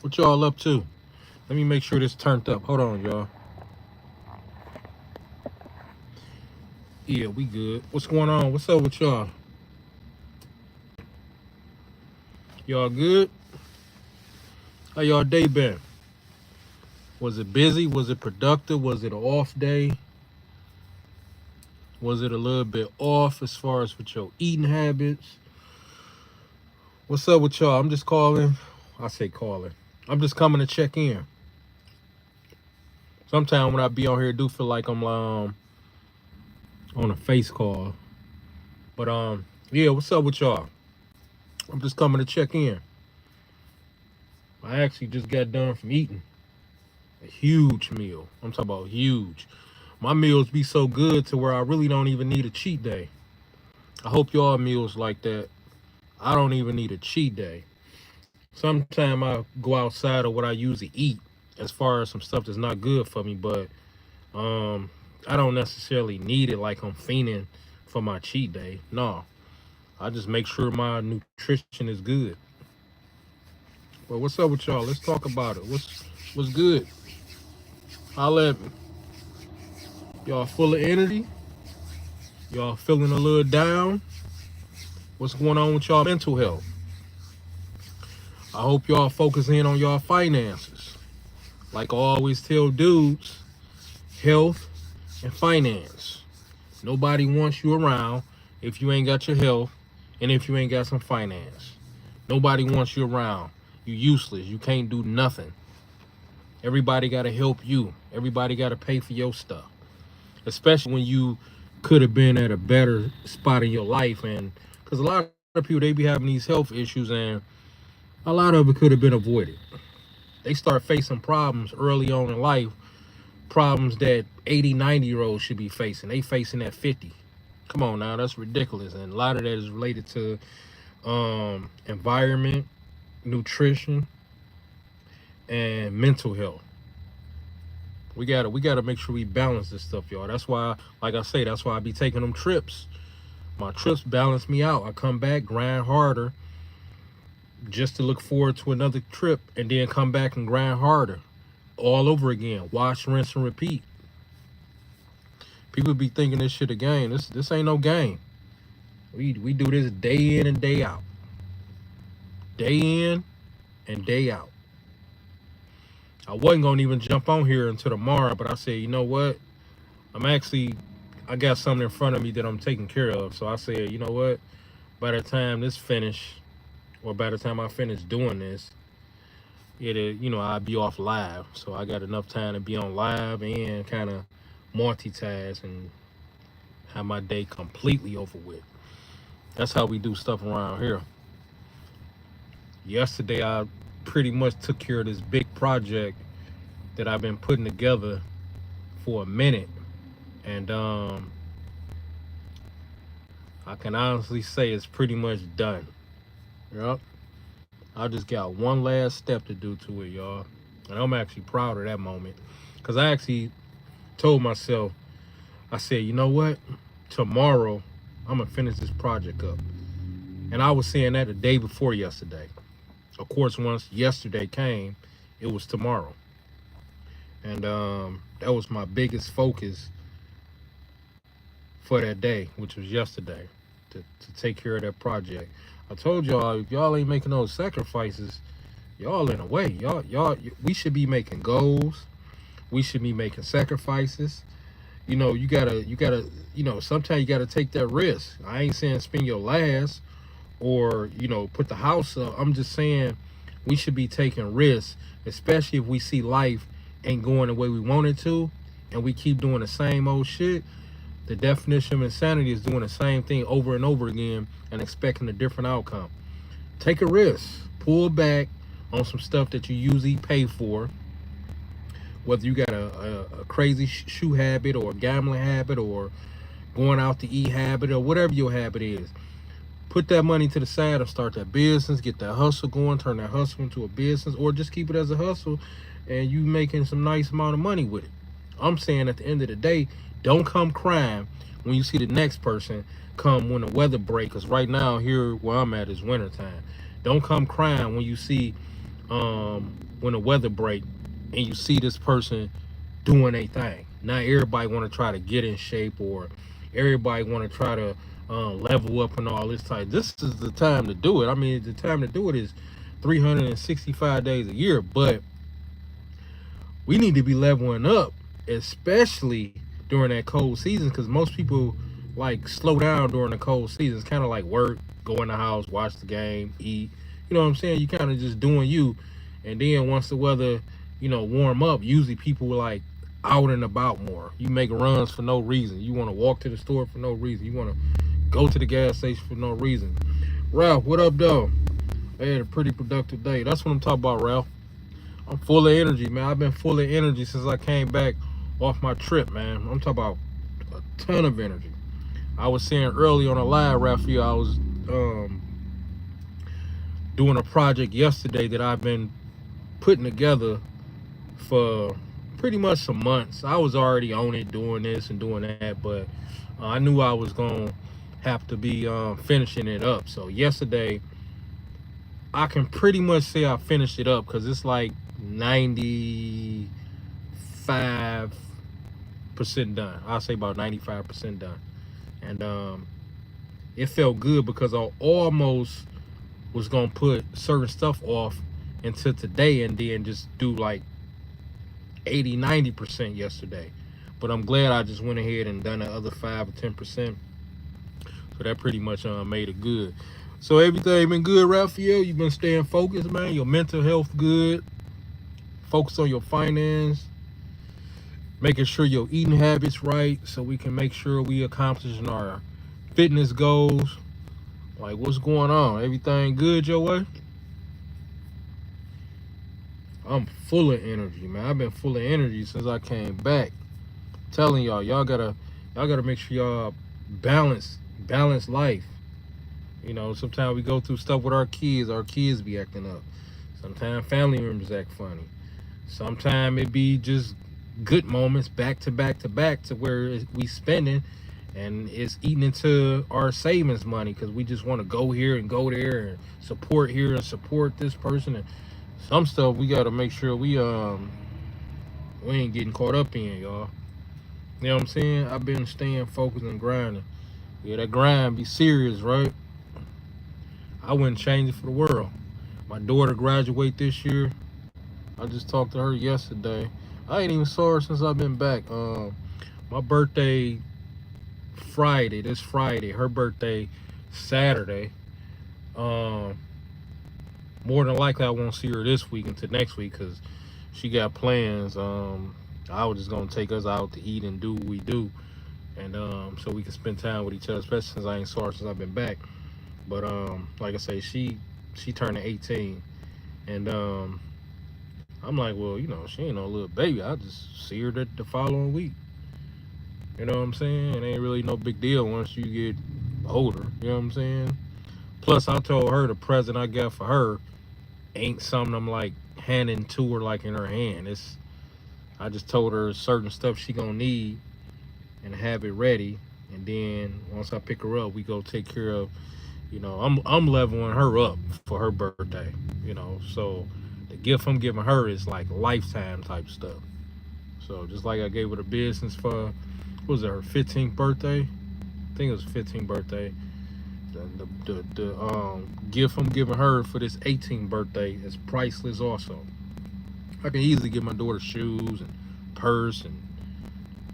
What y'all up to? Let me make sure this turned up. Hold on, y'all. Yeah, we good. What's going on? What's up with y'all? Y'all good? How y'all day been? Was it busy? Was it productive? Was it an off day? Was it a little bit off as far as with your eating habits? What's up with y'all? I'm just calling. I say calling. I'm just coming to check in. Sometimes when I be on here, I do feel like I'm on a face call. But yeah, what's up with y'all? I'm just coming to check in. I actually just got done from eating a huge meal. I'm talking about huge. My meals be so good to where I really don't even need a cheat day. I hope y'all meals like that. I don't even need a cheat day. Sometimes I go outside of what I usually eat as far as some stuff that's not good for me, but um I don't necessarily need it like I'm fiending for my cheat day. No. I just make sure my nutrition is good. Well, what's up with y'all? Let's talk about it. What's good? Holla at me. Y'all full of energy? Y'all feeling a little down? What's going on with y'all mental health? I hope y'all focus in on y'all finances. Like I always tell dudes, health and finance. Nobody wants you around if you ain't got your health and if you ain't got some finance. Nobody wants you around. You useless. You can't do nothing. Everybody got to help you. Everybody got to pay for your stuff. Especially when you could have been at a better spot in your life. And because a lot of people, they be having these health issues and a lot of it could have been avoided. They start facing problems early on in life, problems that 80, 90-year-olds should be facing. They facing at 50. Come on now, that's ridiculous. And a lot of that is related to environment, nutrition, and mental health. We gotta make sure we balance this stuff, y'all. That's why, like I say, that's why I be taking them trips. My trips balance me out. I come back, grind harder, just to look forward to another trip, and then come back and grind harder, all over again. Wash, rinse, and repeat. People be thinking this shit a game. This ain't no game. We do this day in and day out, day in and day out. I wasn't gonna even jump on here until tomorrow, but I said, you know what? I got something in front of me that I'm taking care of. So I said, you know what? By the time this finish, or by the time I finish doing this, I'll be off live. So I got enough time to be on live and kind of multitask and have my day completely over with. That's how we do stuff around here. Yesterday, I pretty much took care of this big project that I've been putting together for a minute. And I can honestly say it's pretty much done. Yep. I just got one last step to do to it, y'all. And I'm actually proud of that moment. Because I actually told myself, I said, you know what? Tomorrow, I'm going to finish this project up. And I was saying that the day before yesterday. Of course, once yesterday came, it was tomorrow. And that was my biggest focus for that day, which was yesterday, to take care of that project. I told y'all, if y'all ain't making those sacrifices, y'all in a way. We should be making goals. We should be making sacrifices. You gotta, sometimes you gotta take that risk. I ain't saying spend your last or, put the house up. I'm just saying we should be taking risks, especially if we see life ain't going the way we want it to, and we keep doing the same old shit. The definition of insanity is doing the same thing over and over again and expecting a different outcome. Take a risk. Pull back on some stuff that you usually pay for. Whether you got a crazy shoe habit or a gambling habit or going out to eat habit or whatever your habit is. Put that money to the side and start that business. Get that hustle going. Turn that hustle into a business, or just keep it as a hustle and you making some nice amount of money with it. I'm saying at the end of the day, don't come crying when you see the next person come when the weather breaks. Because right now here where I'm at is wintertime. Don't come crying when you see when the weather break and you see this person doing a thing. Not everybody want to try to get in shape, or everybody want to try to level up and all this type. This is the time to do it. I mean, the time to do it is 365 days a year, but we need to be leveling up, especially during that cold season, because most people like slow down during the cold season. It's kind of like work, go in the house, watch the game, eat. You know what I'm saying? You kind of just doing you, and then once the weather, warm up, usually people were like out and about more. You make runs for no reason. You want to walk to the store for no reason. You want to go to the gas station for no reason. Ralph, what up, though? I had a pretty productive day. That's what I'm talking about, Ralph. I'm full of energy, man. I've been full of energy since I came back off my trip, man. I'm talking about a ton of energy. I was saying early on a live, Raphael, I was doing a project yesterday that I've been putting together for pretty much some months. I was already on it, doing this and doing that, but I knew I was going to have to be finishing it up. So yesterday, I can pretty much say I finished it up because it's like 95% done. I'll say about 95% done. And it felt good because I almost was going to put certain stuff off until today and then just do like 80-90% yesterday. But I'm glad I just went ahead and done the other 5 or 10%. So that pretty much made it good. So everything been good, Raphael? You've been staying focused, man? Your mental health good? Focus on your finance? Making sure your eating habits right so we can make sure we accomplishing our fitness goals? Like, what's going on? Everything good your way? I'm full of energy, man. I've been full of energy since I came back. I'm telling y'all gotta make sure y'all balance life. Sometimes we go through stuff with our kids be acting up. Sometimes family members act funny. Sometimes it be just good moments back to back to back to where we spending and it's eating into our savings money because we just want to go here and go there and support here and support this person. And some stuff we got to make sure we ain't getting caught up in, y'all. You know what I'm saying? I've been staying focused and grinding. Yeah, that grind be serious, right? I wouldn't change it for the world. My daughter graduate this year. I just talked to her yesterday. I ain't even saw her since I've been back. My birthday this Friday. Her birthday Saturday. More than likely I won't see her this week until next week because she got plans. I was just gonna take us out to eat and do what we do, and so we can spend time with each other, especially since I ain't saw her since I've been back. But like I say, she turned 18, and I'm like, well, she ain't no little baby. I'll just see her the following week. You know what I'm saying? It ain't really no big deal once you get older. You know what I'm saying? Plus, I told her the present I got for her ain't something I'm like handing to her like in her hand. I just told her certain stuff she gonna need and have it ready. And then once I pick her up, we go take care of. I'm leveling her up for her birthday. So the gift I'm giving her is like lifetime type stuff. So just like I gave her the business for, what was it, her 15th birthday? I think it was 15th birthday. The gift I'm giving her for this 18th birthday is priceless also. I can easily give my daughter shoes and purse and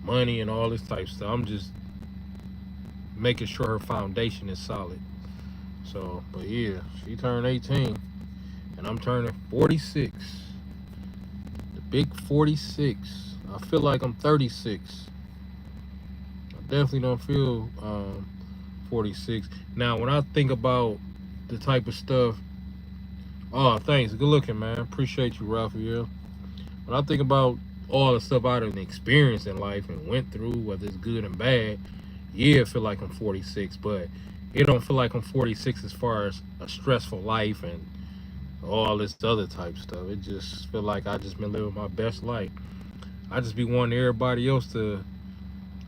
money and all this type of stuff. I'm just making sure her foundation is solid. So, but yeah, she turned 18 and I'm turning 46. The big 46. I feel like I'm 36. I definitely don't feel 46. Now, when I think about the type of stuff, oh, thanks, good looking, man. Appreciate you, Raphael. When I think about all the stuff I done experienced in life and went through, whether it's good and bad, yeah, I feel like I'm 46, but it don't feel like I'm 46 as far as a stressful life and all this other type stuff. It just feel like I just been living my best life. I just be wanting everybody else to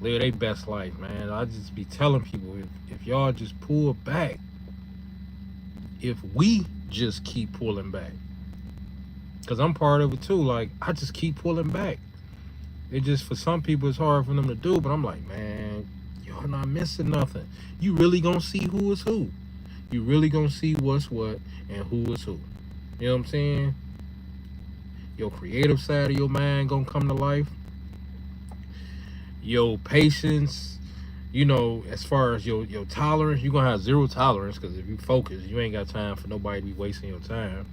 live their best life, man. I just be telling people, if y'all just pull back, if we just keep pulling back, Because I'm part of it too. Like, I just keep pulling back. It just, for some people, it's hard for them to do. But I'm like, man, y'all not missing nothing. You really gonna see who is who. You really gonna see what's what and who is who. You know what I'm saying? Your creative side of your mind gonna come to life. Your patience, as far as your tolerance, you're gonna have zero tolerance, because if you focus, you ain't got time for nobody to be wasting your time.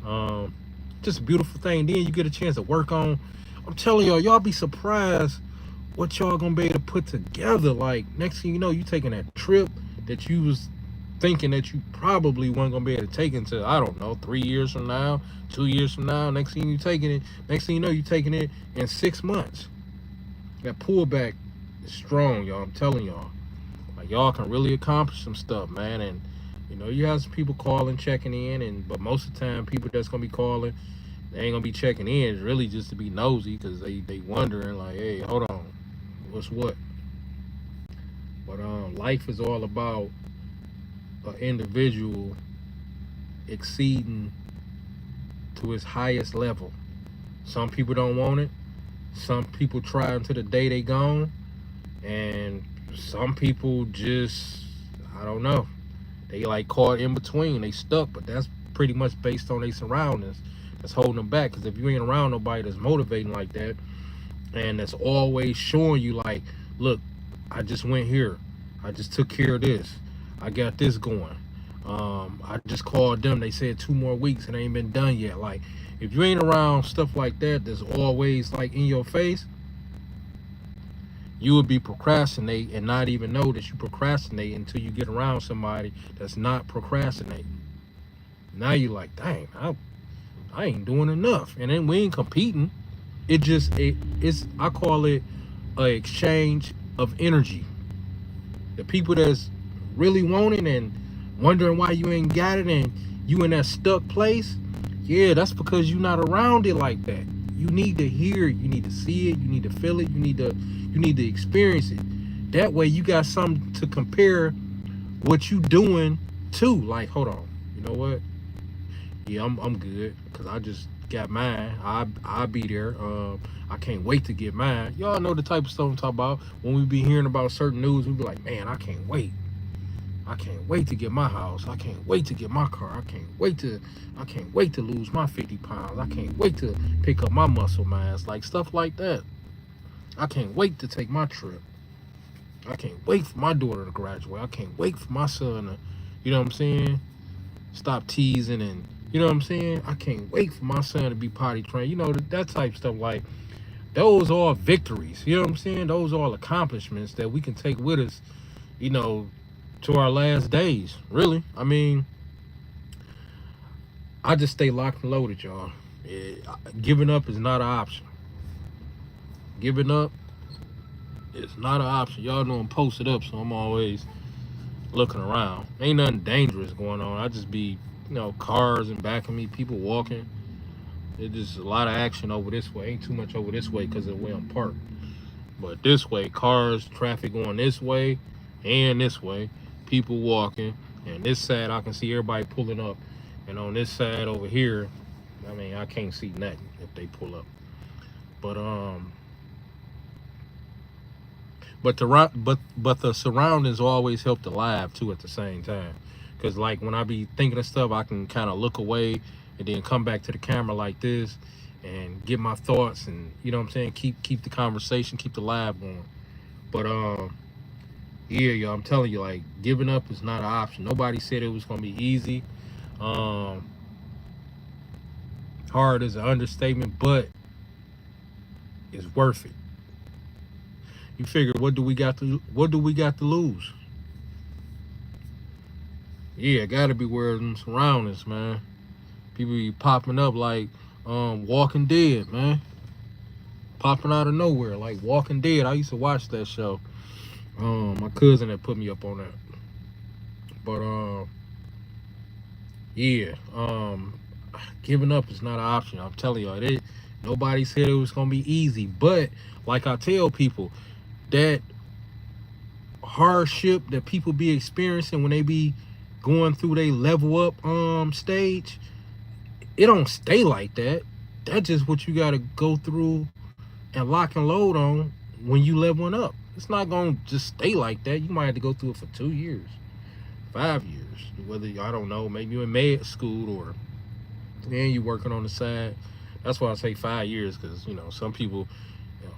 Um, just a beautiful thing. Then you get a chance to work on. I'm telling y'all be surprised what y'all gonna be able to put together. Like, next thing you know, you taking that trip that you was thinking that you probably weren't gonna be able to take until, I don't know, 3 years from now, 2 years from now. Next thing you know, you taking it in 6 months. That pullback is strong, y'all. I'm telling y'all. Like, y'all can really accomplish some stuff, man. And you have some people calling, checking in, but most of the time, people that's gonna be calling, they ain't gonna be checking in. It's really just to be nosy, because they wondering, like, hey, hold on, what's what? But life is all about an individual exceeding to his highest level. Some people don't want it. Some people try until the day they gone, and some people just, I don't know, they like caught in between. They stuck, but that's pretty much based on their surroundings. That's holding them back. Because if you ain't around nobody that's motivating like that, and that's always showing you, like, look, I just went here, I just took care of this, I got this going, I just called them, they said 2 more weeks and it ain't been done yet. Like, if you ain't around stuff like that, that's always like in your face, you would be procrastinate and not even know that you procrastinate until you get around somebody that's not procrastinating. Now you like, dang, I ain't doing enough. And then we ain't competing. It's I call it a exchange of energy. The people that's really wanting and wondering why you ain't got it, and you in that stuck place, yeah, that's because you're not around it like that. You need to hear it, you need to see it, you need to feel it, you need to experience it. That way you got something to compare what you doing to. Like, hold on, you know what? Yeah, I'm good, because I just got mine. I'll be there. I can't wait to get mine. Y'all know the type of stuff I'm talking about. When we be hearing about certain news, we be like, man, I can't wait. I can't wait to get my house. I can't wait to get my car. I can't wait to lose my 50 pounds. I can't wait to pick up my muscle mass. Like, stuff like that. I can't wait to take my trip. I can't wait for my daughter to graduate. I can't wait for my son to, you know what I'm saying, stop teasing, and you know what I'm saying? I can't wait for my son to be potty trained. That type of stuff. Like, those are victories. You know what I'm saying? Those are all accomplishments that we can take with us, to our last days. Really. I mean, I just stay locked and loaded, y'all. Giving up is not an option. Giving up is not an option. Y'all know I'm posted up, so I'm always looking around. Ain't nothing dangerous going on. I just be, cars in back of me, people walking. There's just a lot of action over this way. Ain't too much over this way because of the way I'm parked. But this way, cars, traffic going this way and this way, people walking. And this side, I can see everybody pulling up. And on this side over here, I mean, I can't see nothing if they pull up. But the surroundings always help the live too at the same time. Cause like when I be thinking of stuff, I can kind of look away and then come back to the camera like this and get my thoughts, and you know what I'm saying, keep the conversation, keep the live going. But yeah, y'all, I'm telling you, like, giving up is not an option. Nobody said it was gonna be easy. Hard is an understatement, but it's worth it. You figure, what do we got to lose? Yeah, gotta be worried them surroundings, man. People be popping up like Walking Dead, man. Popping out of nowhere, like Walking Dead. I used to watch that show. My cousin had put me up on that. But yeah, giving up is not an option. I'm telling y'all, nobody said it was gonna be easy. But like I tell people, that hardship that people be experiencing when they be going through their level up stage, it don't stay like that. That's just what you gotta go through and lock and load on when you leveling up. It's not gonna just stay like that. You might have to go through it for 2 years, 5 years, whether I don't know, maybe you're in med school or and you working on the side. That's why I say 5 years, because some people,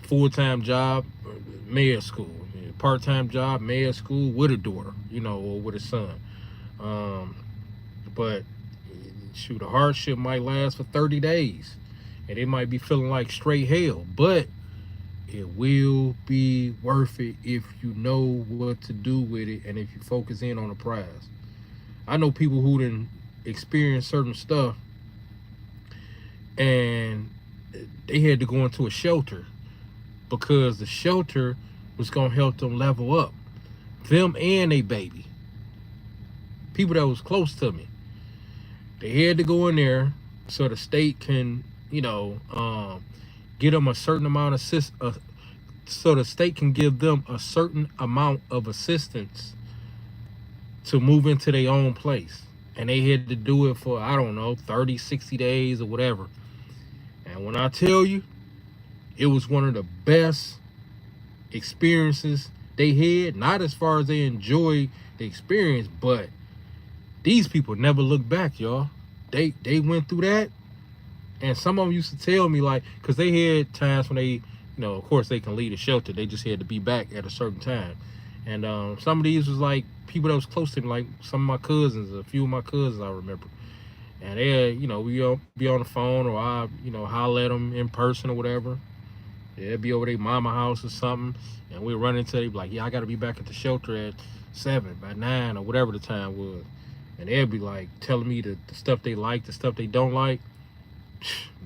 full-time job, med school, part-time job, med school with a daughter, or with a son. Um, but shoot, a hardship might last for 30 days, and it might be feeling like straight hell, but it will be worth it if you know what to do with it and if you focus in on the prize. I know people who didn't experience certain stuff and they had to go into a shelter because the shelter was going to help them level up, them and a baby. People that was close to me, they had to go in there so the state can get them a certain amount of so the state can give them a certain amount of assistance to move into their own place. And they had to do it for, I don't know, 30, 60 days or whatever. And when I tell you, it was one of the best experiences they had, not as far as they enjoyed the experience, but these people never look back, y'all. They went through that, and some of them used to tell me, like, because they had times when they, of course they can leave the shelter, they just had to be back at a certain time. And some of these was like people that was close to me, like some of my cousins, a few of my cousins I remember. And they, we be on the phone, or I, holler at them in person or whatever. They'd be over their mama house or something, and we run into, they be like, yeah, I got to be back at the shelter at 7, by 9, or whatever the time was. And they'd be like telling me the stuff they like, the stuff they don't like.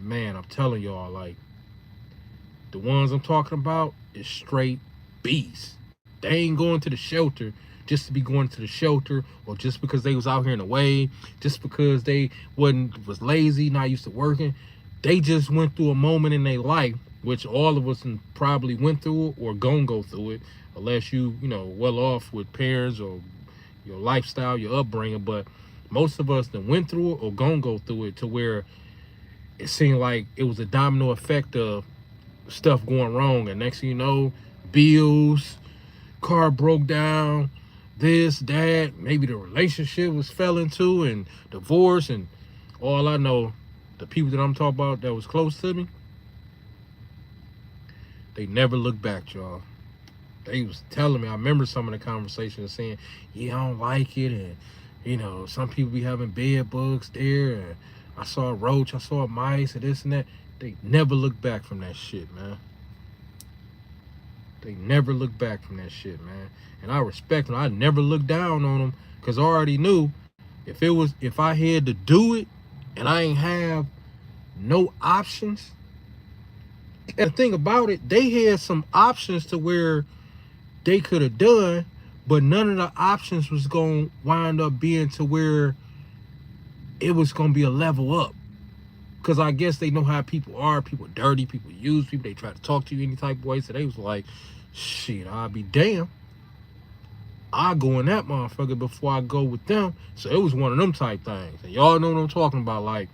Man, I'm telling y'all, like, the ones I'm talking about is straight beasts. They ain't going to the shelter just to be going to the shelter, or just because they was out here in the way, just because they was lazy, not used to working. They just went through a moment in their life, which all of us probably went through it or gonna go through it, unless you well off with parents or your lifestyle, your upbringing. But most of us that went through it or gonna go through it, to where it seemed like it was a domino effect of stuff going wrong, and next thing you know, bills, car broke down, this, that, maybe the relationship was fell into, and divorce. And all I know, the people that I'm talking about that was close to me, they never looked back, y'all. They was telling me, I remember some of the conversations saying, yeah, I don't like it, and some people be having bed bugs there, and I saw a roach, I saw a mice, and this and that. They never look back from that shit, man. They never look back from that shit, man. And I respect them. I never looked down on them, because I already knew if I had to do it and I ain't have no options. And the thing about it, they had some options to where they could have done, but none of the options was going to wind up being to where it was going to be a level up. Because I guess they know how people are. People dirty, people use people, they try to talk to you any type of way. So they was like, shit, I'll be damned, I'll go in that motherfucker before I go with them. So it was one of them type things. And y'all know what I'm talking about. Like,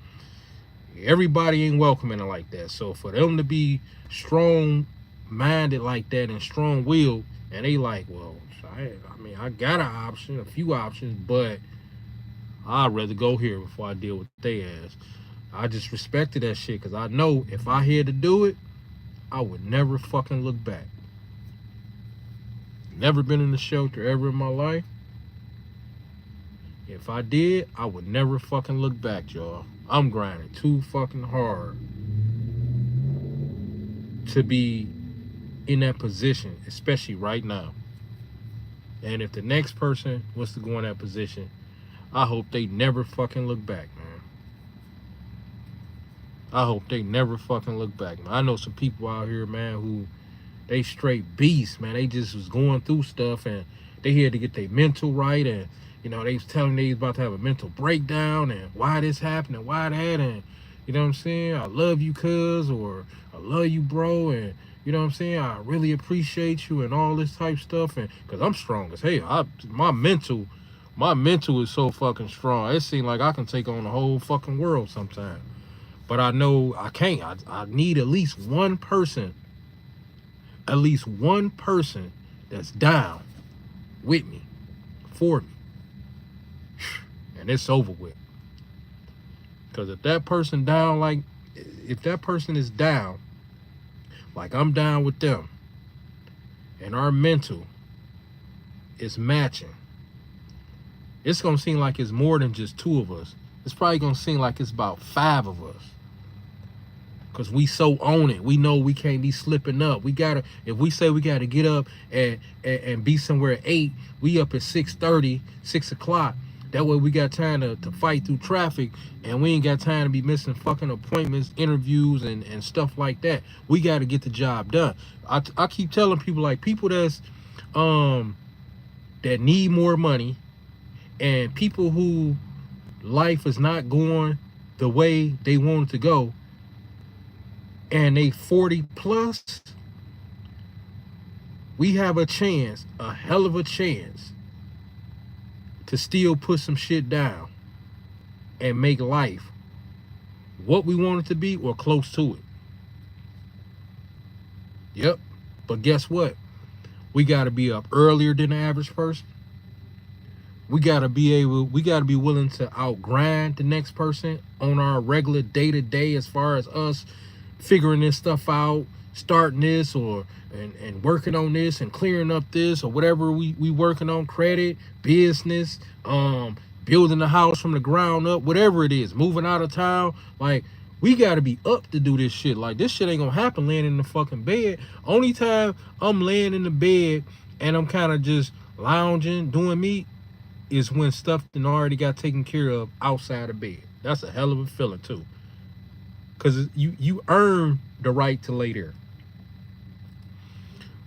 everybody ain't welcoming it like that. So for them to be strong-minded like that and strong-willed, and they like, well, I got a few options, but I'd rather go here before I deal with they ass. I just respected that shit, because I know if I had to do it, I would never fucking look back. Never been in the shelter ever in my life. If I did, I would never fucking look back, y'all. I'm grinding too fucking hard to be in that position, especially right now. And if the next person was to go in that position, I hope they never fucking look back, man. I hope they never fucking look back, man. I know some people out here, man, who they straight beasts, man. They just was going through stuff, and they had to get their mental right, and they was telling me they was about to have a mental breakdown, and why this happened and why that, and you know what I'm saying? I love you, cuz, or I love you, bro, and you know what I'm saying? I really appreciate you and all this type stuff, and because I'm strong as hell. My mental My mental is so fucking strong. It seems like I can take on the whole fucking world sometimes. But I know I can't. I need at least one person that's down with me, for me. And it's over with. Because if that person is down, like I'm down with them, and our mental is matching, it's going to seem like it's more than just two of us. It's probably going to seem like it's about 5 of us. Because we so own it. We know we can't be slipping up. If we say we got to get up and be somewhere at 8, we up at 6:30, 6 o'clock. That way we got time to fight through traffic, and we ain't got time to be missing fucking appointments, interviews, and stuff like that. We got to get the job done. I keep telling people, like, people that need more money, and people who life is not going the way they want it to go, and they 40 plus, we have a chance, a hell of a chance, to still put some shit down and make life what we want it to be or close to it. Yep. But guess what? We got to be up earlier than the average person. We got to be willing to outgrind the next person on our regular day-to-day, as far as us figuring this stuff out, starting this and working on this and clearing up this or whatever we working on, credit, business, building a house from the ground up, whatever it is, moving out of town. Like, we got to be up to do this shit. Like, this shit ain't gonna happen laying in the fucking bed. Only time I'm laying in the bed and I'm kind of just lounging, doing me, is when stuff done already got taken care of outside of bed. That's a hell of a feeling too. Because you earn the right to lay there.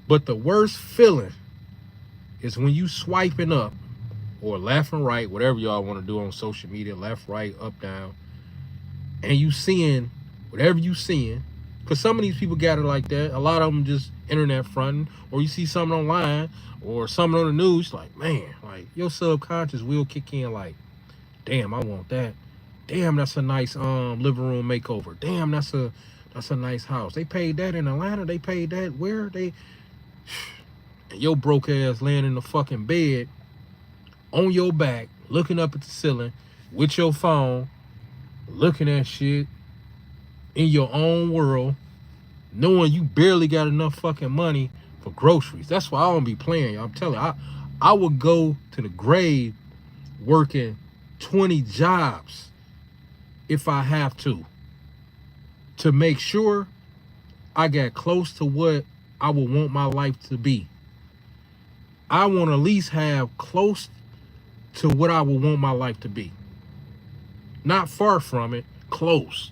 But the worst feeling is when you swiping up, or left and right, whatever y'all want to do on social media, left, right, up, down, and you seeing whatever you seeing. Because some of these people got it like that. A lot of them just internet fronting, or you see something online or something on the news, like, man, like, your subconscious will kick in like, damn, I want that. Damn, that's a nice living room makeover. Damn, that's a nice house. They paid that in Atlanta. They paid that where? And your broke ass laying in the fucking bed on your back, looking up at the ceiling with your phone, looking at shit in your own world, knowing you barely got enough fucking money for groceries. That's why I don't be playing. I'm telling you, I would go to the grave working 20 jobs if I have to make sure I got close to what I would want my life to be. I want to at least have close to what I would want my life to be. Not far from it, close.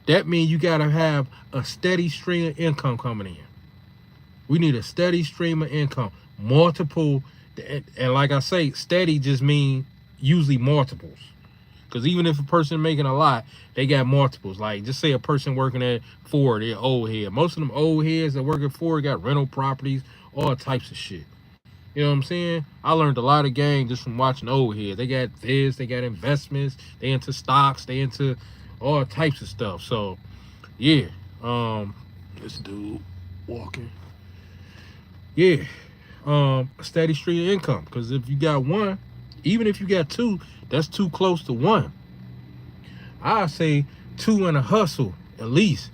That means you got to have a steady stream of income coming in. We need a steady stream of income. Multiple, and like I say, steady just means usually multiples. Because even if a person making a lot, they got multiples. Like, just say a person working at Ford, they're old head. Most of them old heads that work at Ford got rental properties, all types of shit. You know what I'm saying? I learned a lot of game just from watching old heads. They got this, they got investments, they into stocks, they into all types of stuff. So, yeah. This dude walking. Yeah. A steady stream of income. Because if you got one, even if you got two, that's too close to one. I say 2 and a hustle, at least.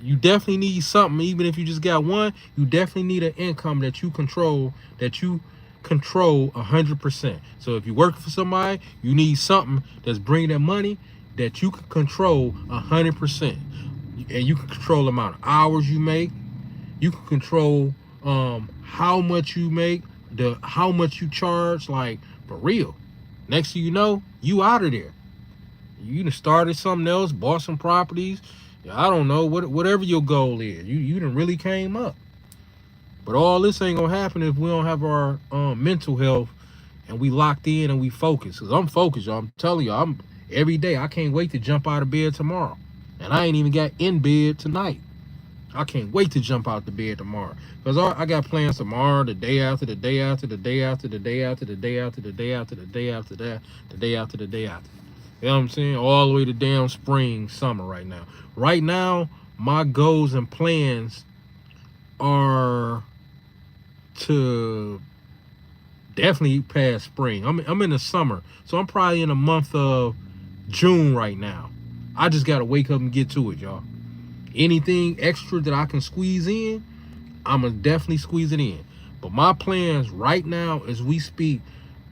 You definitely need something. Even if you just got one, you definitely need an income that you control 100%. So if you're working for somebody, you need something that's bringing that money that you can control 100%. And you can control the amount of hours you make. You can control how much you make, how much you charge, like, for real. Next thing you know, you out of there. You done started something else, bought some properties. I don't know, whatever your goal is. You done really came up. But all this ain't gonna happen if we don't have our mental health and we locked in and we focused. Because I'm focused, y'all. I'm telling you, every day, I can't wait to jump out of bed tomorrow. And I ain't even got in bed tonight. I can't wait to jump out the bed tomorrow. Because I got plans tomorrow, the day after, the day after, the day after, the day after, the day after, the day after, the day after that, the day after, the day after. You know what I'm saying? All the way to damn spring, summer right now. Right now, my goals and plans are to definitely past spring. I'm in the summer. So I'm probably in the month of June right now. I just got to wake up and get to it, y'all. Anything extra that I can squeeze in, I'm going to definitely squeeze it in. But my plans right now as we speak,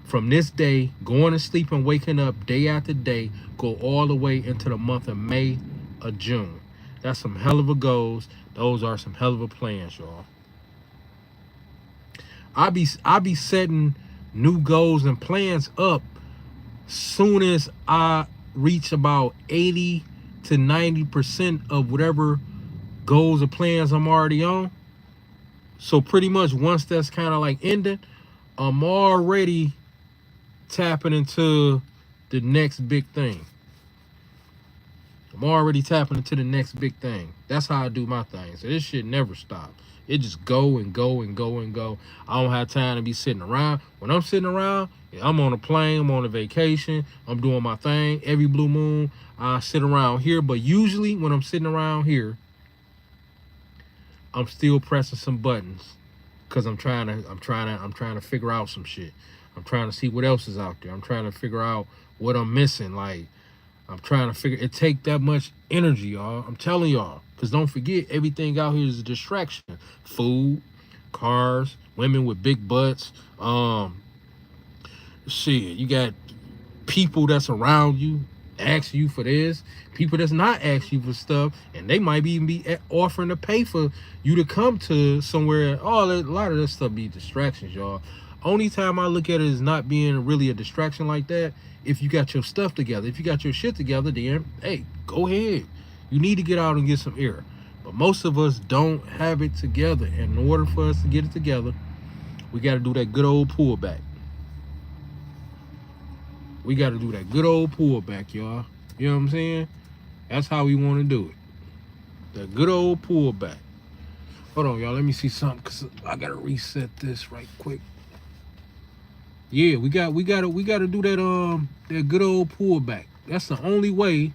from this day, going to sleep and waking up day after day, go all the way into the month of May or June. That's some hell of a goals. Those are some hell of a plans, y'all. I be setting new goals and plans up soon as I reach about 80 to 90% of whatever goals or plans I'm already on. So pretty much once that's kind of like ending, I'm already tapping into the next big thing. I'm already tapping into the next big thing. That's how I do my thing. So this shit never stop. It just go and go and go and go. I don't have time to be sitting around. When I'm sitting around, I'm on a plane, I'm on a vacation, I'm doing my thing. Every blue moon, I sit around here. But usually when I'm sitting around here, I'm still pressing some buttons. Cause I'm trying to figure out some shit. I'm trying to see what else is out there. I'm trying to figure out what I'm missing. Like, I'm trying to figure it take that much energy, y'all. I'm telling y'all. Because don't forget, everything out here is a distraction. Food, cars, women with big butts. Shit, you got people that's around you asking you for this. People that's not asking you for stuff. And they might even be offering to pay for you to come to somewhere. A lot of that stuff be distractions, y'all. Only time I look at it as not being really a distraction like that, if you got your stuff together. If you got your shit together, then, hey, go ahead. You need to get out and get some air. But most of us don't have it together. And in order for us to get it together, we got to do that good old pullback. We got to do that good old pullback, y'all. You know what I'm saying? That's how we want to do it. That good old pullback. Hold on, y'all. Let me see something, because I got to reset this right quick. Yeah, we got to do that good old pullback. That's the only way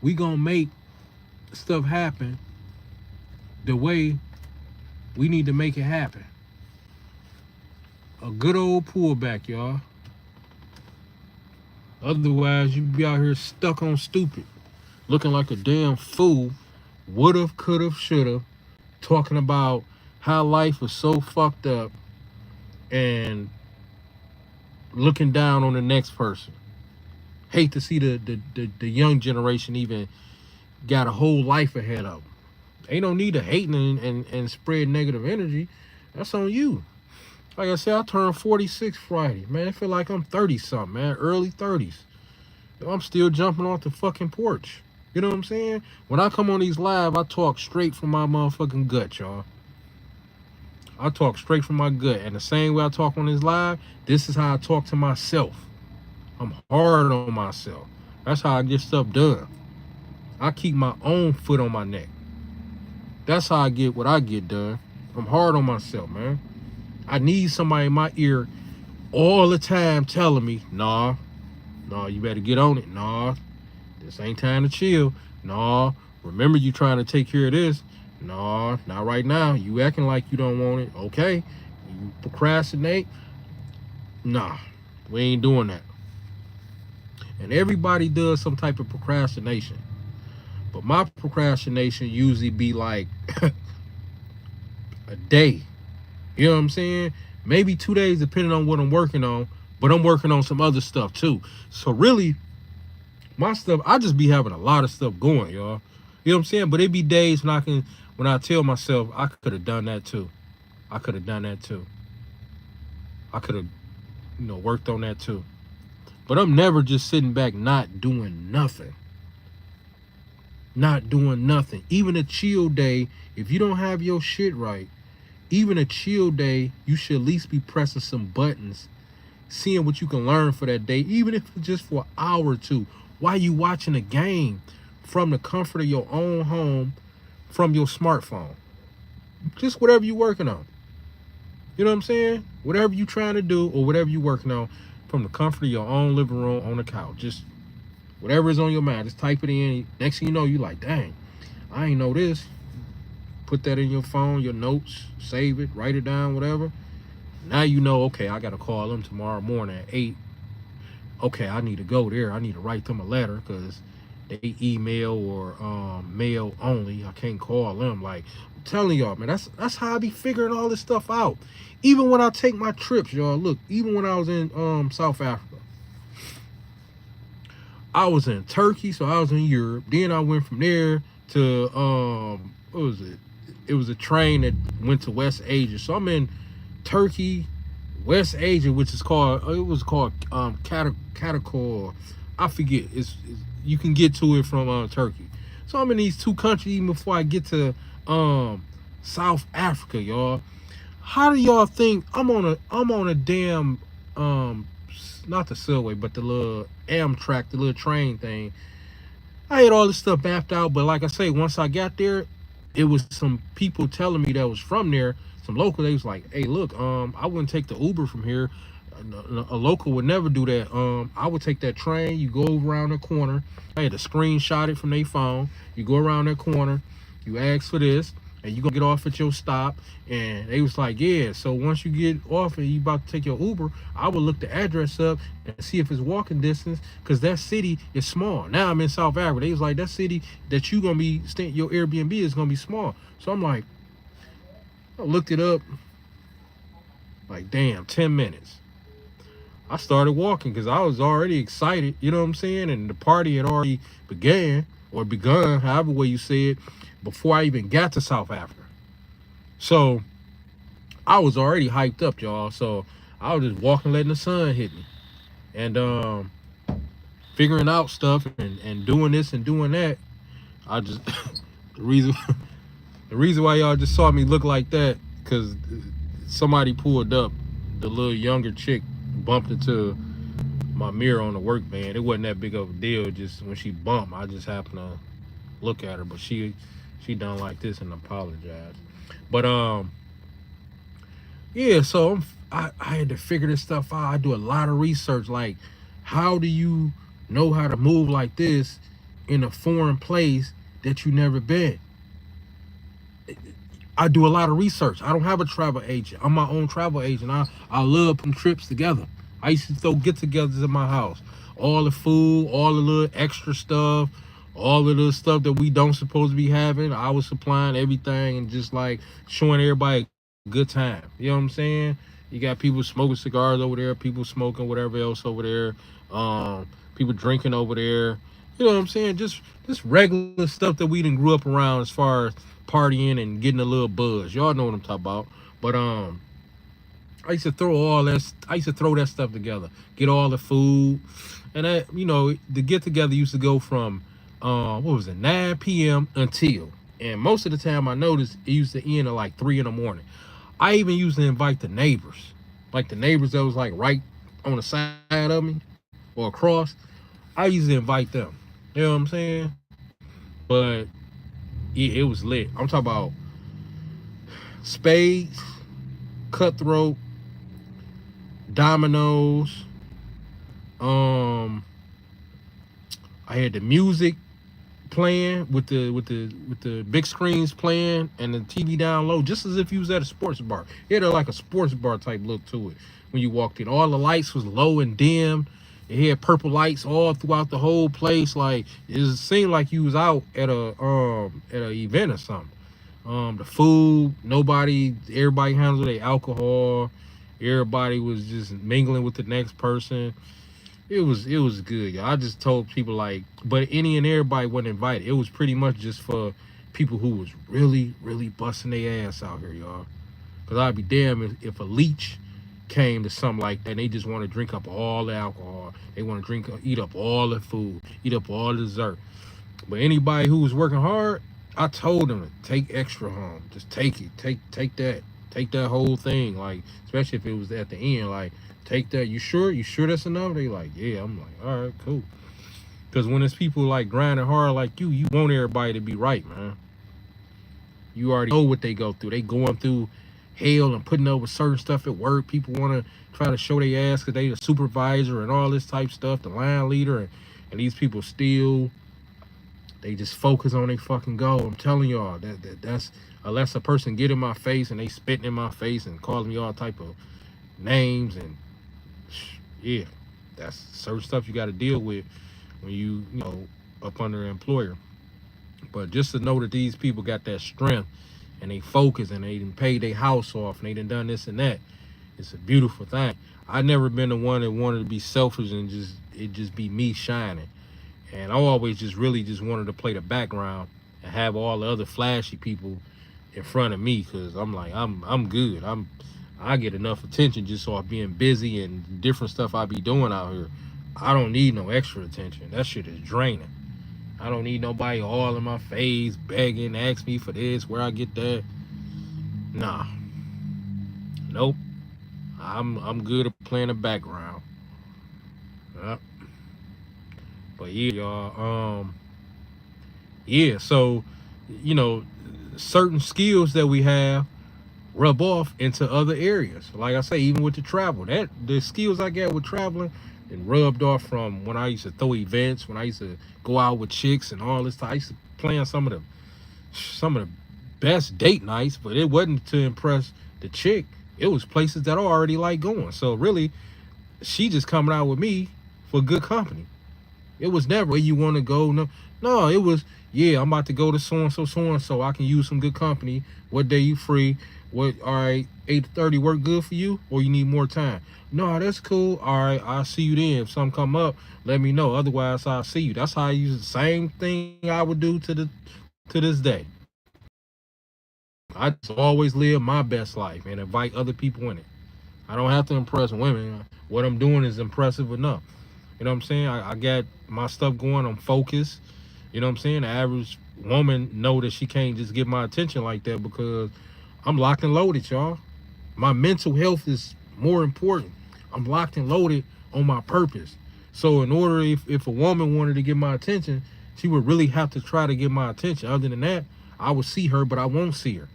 we gonna make stuff happen the way we need to make it happen. A good old pullback, y'all. Otherwise, you be out here stuck on stupid, looking like a damn fool. Would've, could've, should've, talking about how life is so fucked up and looking down on the next person. Hate to see the young generation even got a whole life ahead of them. Ain't no need to hate and spread negative energy. That's on you. Like I said, I turned 46 Friday. Man, I feel like I'm 30-something, man. Early 30s. I'm still jumping off the fucking porch. You know what I'm saying? When I come on these live, I talk straight from my motherfucking gut, y'all. I talk straight from my gut. And the same way I talk on this live, this is how I talk to myself. I'm hard on myself. That's how I get stuff done. I keep my own foot on my neck. That's how I get what I get done. I'm hard on myself, man. I need somebody in my ear all the time telling me, nah, you better get on it. Nah, this ain't time to chill. Nah, remember you trying to take care of this. Nah, not right now. You acting like you don't want it. Okay, you procrastinate. Nah, we ain't doing that. And everybody does some type of procrastination. But my procrastination usually be like a day. You know what I'm saying? Maybe 2 days, depending on what I'm working on. But I'm working on some other stuff too. So really, my stuff, I just be having a lot of stuff going, y'all. You know what I'm saying? But it be days when I tell myself, I could have done that too. I could have done that too. I could have, worked on that too. But I'm never just sitting back not doing nothing. Not doing nothing. Even a chill day, if you don't have your shit right, even a chill day, you should at least be pressing some buttons, seeing what you can learn for that day, even if it's just for an hour or two, while you watching a game from the comfort of your own home, from your smartphone. Just whatever you're working on. You know what I'm saying? Whatever you're trying to do or whatever you're working on from the comfort of your own living room on the couch. Just whatever is on your mind, just type it in. Next thing you know, you like, dang, I ain't know this. Put that in your phone, your notes, save it, write it down, whatever. Now you know, okay, I got to call them tomorrow morning at 8. Okay, I need to go there. I need to write them a letter because they email or mail only. I can't call them. Like, I'm telling y'all, man, that's how I be figuring all this stuff out. Even when I take my trips, y'all, look, even when I was in South Africa, I was in Turkey, so I was in Europe. Then I went from there to what was it? It was a train that went to West Asia. So I'm in Turkey, West Asia, which is called Katakor. I forget. You can get to it from Turkey. So I'm in these two countries even before I get to South Africa, y'all. How do y'all think I'm on a damn not the subway, but the little Amtrak, the little train thing. I had all this stuff mapped out, but like I say, once I got there, it was some people telling me that was from there, some local. They was like, "Hey, look, I wouldn't take the Uber from here. A local would never do that. I would take that train. You go around the corner. I had to screenshot it from their phone. You go around that corner. You ask for this, and you gonna get off at your stop." And they was like, "Yeah. So once you get off and you about to take your Uber, I would look the address up and see if it's walking distance, because that city is small." Now I'm in South Africa. They was like, "That city that you gonna be staying, your Airbnb is gonna be small." So I'm like, I looked it up. Like, damn, 10 minutes. I started walking because I was already excited, you know what I'm saying? And the party had already begun, however way you say it, before I even got to South Africa. So I was already hyped up, y'all. So I was just walking, letting the sun hit me. And figuring out stuff and doing this and doing that. I just the reason why y'all just saw me look like that, because somebody pulled up, the little younger chick bumped into my mirror on the work van. It wasn't that big of a deal. Just when she bumped, I just happened to look at her, but she done like this and apologized. But yeah, so I had to figure this stuff out. I do a lot of research, like, how do you know how to move like this in a foreign place that you never been? I do a lot of research. I don't have a travel agent. I'm my own travel agent. I love putting trips together. I used to throw get-togethers in my house. All the food, all the little extra stuff, all of the stuff that we don't supposed to be having. I was supplying everything and just like showing everybody a good time. You know what I'm saying? You got people smoking cigars over there, people smoking whatever else over there, people drinking over there. You know what I'm saying? Just regular stuff that we didn't grew up around as far as partying and getting a little buzz. Y'all know what I'm talking about. But I used to throw that stuff together, get all the food, and the get together used to go from 9 p.m. until, and most of the time I noticed it used to end at like 3 in the morning. I even used to invite the neighbors, like the neighbors that was like right on the side of me or across. I used to invite them. You know what I'm saying? But yeah, it was lit. I'm talking about spades, cutthroat, dominoes. I had the music playing with the big screens playing and the TV down low, just as if you was at a sports bar. It had like a sports bar type look to it when you walked in. All the lights was low and dim. It had purple lights all throughout the whole place. Like, it seemed like you was out at a event or something. The food, everybody handled their alcohol. Everybody was just mingling with the next person. It was good, y'all. I just told people, like, but any and everybody wasn't invited. It was pretty much just for people who was really, really busting their ass out here, y'all. Cause I'd be damned if a leech came to something like that and they just want to drink up all the alcohol. They want to eat up all the food, eat up all the dessert. But anybody who was working hard, I told them to take extra home. Just take it. Take that whole thing. Like, especially if it was at the end, like, take that. You sure that's enough? They like, yeah. I'm like, all right, cool. Because when it's people like grinding hard like you want everybody to be right, man. You already know what they go through. They going through hell and putting up with certain stuff at work. People want to try to show their ass because they the supervisor and all this type stuff, the line leader, and these people still, they just focus on their fucking goal. I'm telling y'all that's unless a person get in my face and they spitting in my face and calling me all type of names and yeah, that's certain stuff you got to deal with when you know up under an employer. But just to know that these people got that strength and they focus and they didn't pay their house off and they done this and that, it's a beautiful thing. I never been the one that wanted to be selfish and just be me shining. And I always just really just wanted to play the background and have all the other flashy people in front of me, because I'm like, I'm good. I get enough attention just off being busy and different stuff I be doing out here. I don't need no extra attention. That shit is draining. I don't need nobody all in my face begging, ask me for this, where I get that. Nah. Nope. I'm good at playing the background. Yep. But yeah, y'all. Yeah, so you know, certain skills that we have rub off into other areas. Like I say, even with the travel, that the skills I get with traveling and rubbed off from when I used to throw events, when I used to go out with chicks and all this. I used to plan some of the best date nights, but it wasn't to impress the chick. It was places that I already like going. So really, she just coming out with me for good company. It was never where you want to go. No, it was, yeah, I'm about to go to so-and-so. I can use some good company. What day you free? What, all right, 8:30 work good for you? Or you need more time? No, that's cool. All right, I'll see you then. If something come up, let me know. Otherwise, I'll see you. That's how I use the same thing I would do to this day. I just always live my best life and invite other people in it. I don't have to impress women. What I'm doing is impressive enough. You know what I'm saying? I got my stuff going. I'm focused. You know what I'm saying? The average woman know that she can't just get my attention like that because I'm locked and loaded, y'all. My mental health is more important. I'm locked and loaded on my purpose. So in order, if a woman wanted to get my attention, she would really have to try to get my attention. Other than that, I would see her, but I won't see her.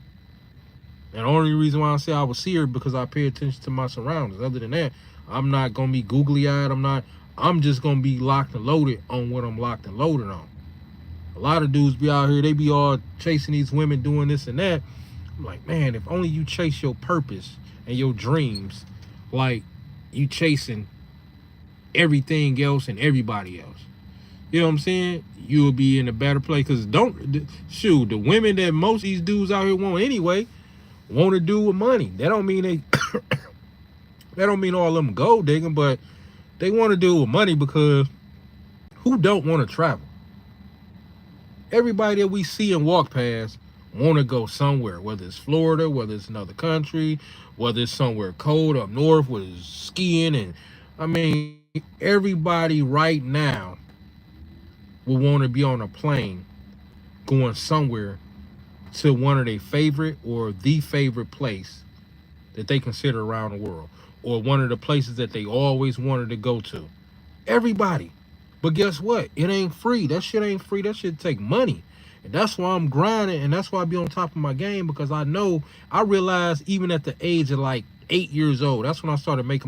And the only reason why I say I would see her because I pay attention to my surroundings. Other than that, I'm not gonna be googly eyed. I'm just gonna be locked and loaded on what I'm locked and loaded on. A lot of dudes be out here, they be all chasing these women doing this and that. I'm like, man, if only you chase your purpose and your dreams like you chasing everything else and everybody else. You know what I'm saying? You'll be in a better place. Because the women that most of these dudes out here want anyway, want to do with money. That don't mean that don't mean all of them gold digging, but they want to do with money because who don't want to travel? Everybody that we see and walk past want to go somewhere, whether it's Florida, whether it's another country, whether it's somewhere cold up north where it's skiing. And I mean, everybody right now will want to be on a plane going somewhere to one of their favorite or the favorite place that they consider around the world, or one of the places that they always wanted to go to. Everybody. But guess what? It ain't free. That shit ain't free. That shit take money. And that's why I'm grinding, and that's why I be on top of my game, because I realized even at the age of like 8 years old, that's when I started making